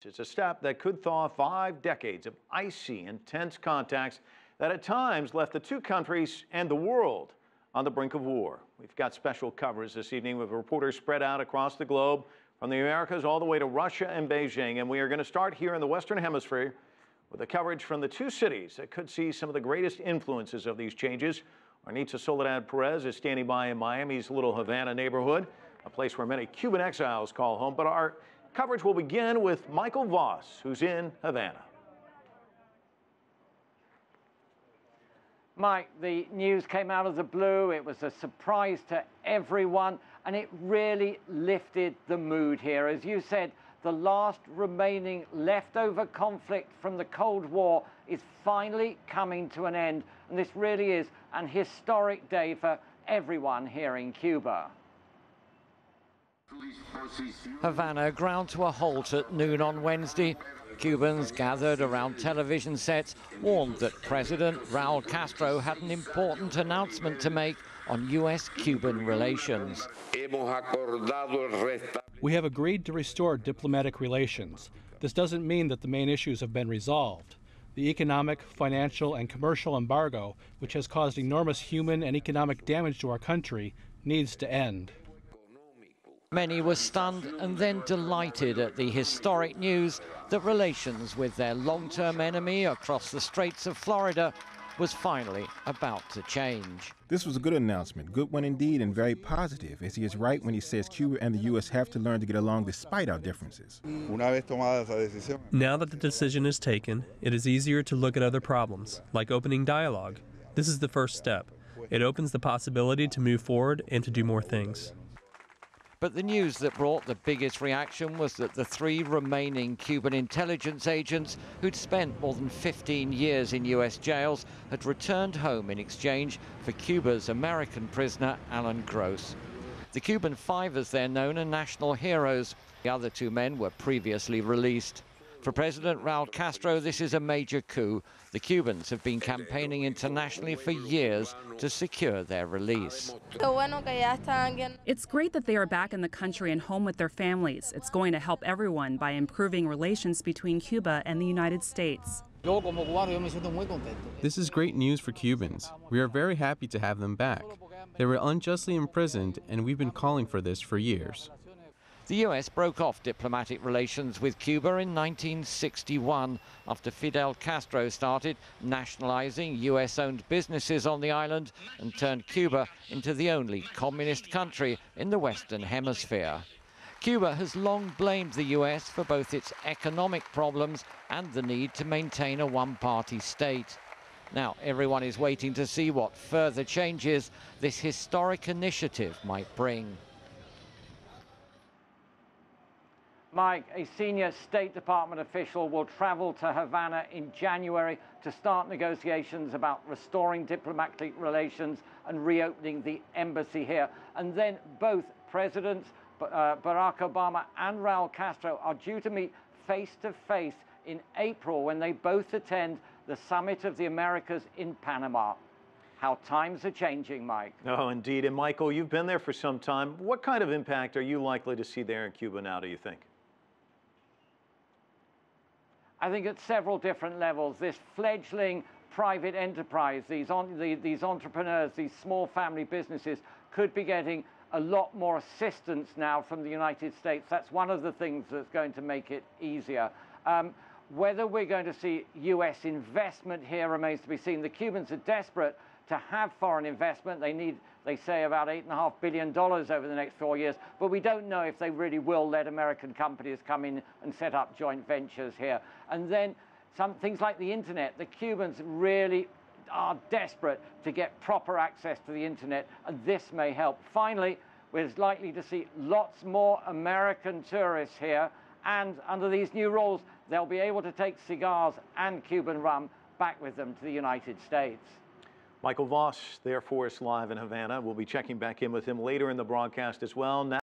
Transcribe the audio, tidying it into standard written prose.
It's a step that could thaw 5 decades of icy, intense contacts that at times left the two countries and the world on the brink of war. We've got special coverage this evening with reporters spread out across the globe, from the Americas all the way to Russia and Beijing. And we are going to start here in the Western Hemisphere with the coverage from the two cities that could see some of the greatest influences of these changes. Arnitza Soledad Perez is standing by in Miami's Little Havana neighborhood, a place where many Cuban exiles call home. But our coverage will begin with Michael Voss, who's in Havana. Mike, the news came out of the blue. It was a surprise to everyone, and it really lifted the mood here. As you said, the last remaining leftover conflict from the Cold War is finally coming to an end, and this really is an historic day for everyone here in Cuba. Havana ground to a halt at noon on Wednesday. Cubans gathered around television sets warned that President Raul Castro had an important announcement to make on U.S.-Cuban relations. We have agreed to restore diplomatic relations. This doesn't mean that the main issues have been resolved. The economic, financial, and commercial embargo, which has caused enormous human and economic damage to our country, needs to end. Many were stunned and then delighted at the historic news that relations with their long-term enemy across the Straits of Florida was finally about to change. This was a good announcement, good one indeed, and very positive, as he is right when he says Cuba and the U.S. have to learn to get along despite our differences. Now that the decision is taken, it is easier to look at other problems, like opening dialogue. This is the first step. It opens the possibility to move forward and to do more things. But the news that brought the biggest reaction was that the 3 remaining Cuban intelligence agents who'd spent more than 15 years in U.S. jails had returned home in exchange for Cuba's American prisoner, Alan Gross. The Cuban 5, as they're known, are national heroes. The other 2 men were previously released. For President Raul Castro, this is a major coup. The Cubans have been campaigning internationally for years to secure their release. It's great that they are back in the country and home with their families. It's going to help everyone by improving relations between Cuba and the United States. This is great news for Cubans. We are very happy to have them back. They were unjustly imprisoned, and we've been calling for this for years. The U.S. broke off diplomatic relations with Cuba in 1961 after Fidel Castro started nationalizing U.S.-owned businesses on the island and turned Cuba into the only communist country in the Western Hemisphere. Cuba has long blamed the U.S. for both its economic problems and the need to maintain a one-party state. Now, everyone is waiting to see what further changes this historic initiative might bring. Mike, a senior State Department official will travel to Havana in January to start negotiations about restoring diplomatic relations and reopening the embassy here. And then both Presidents Barack Obama and Raul Castro are due to meet face-to-face in April when they both attend the Summit of the Americas in Panama. How times are changing, Mike. Oh, indeed. And Michael, you've been there for some time. What kind of impact are you likely to see there in Cuba now, do you think? I think at several different levels, this fledgling private enterprise, these entrepreneurs, these small family businesses could be getting a lot more assistance now from the United States. That's one of the things that's going to make it easier. Whether we're going to see U.S. investment here remains to be seen. The Cubans are desperate to have foreign investment. They need, they say, about $8.5 billion over the next 4 years, but we don't know if they really will let American companies come in and set up joint ventures here. And then some things like the internet. The Cubans really are desperate to get proper access to the internet, and this may help. Finally, we're likely to see lots more American tourists here, and under these new rules, they'll be able to take cigars and Cuban rum back with them to the United States. Michael Voss there for us live in Havana. We'll be checking back in with him later in the broadcast as well. Now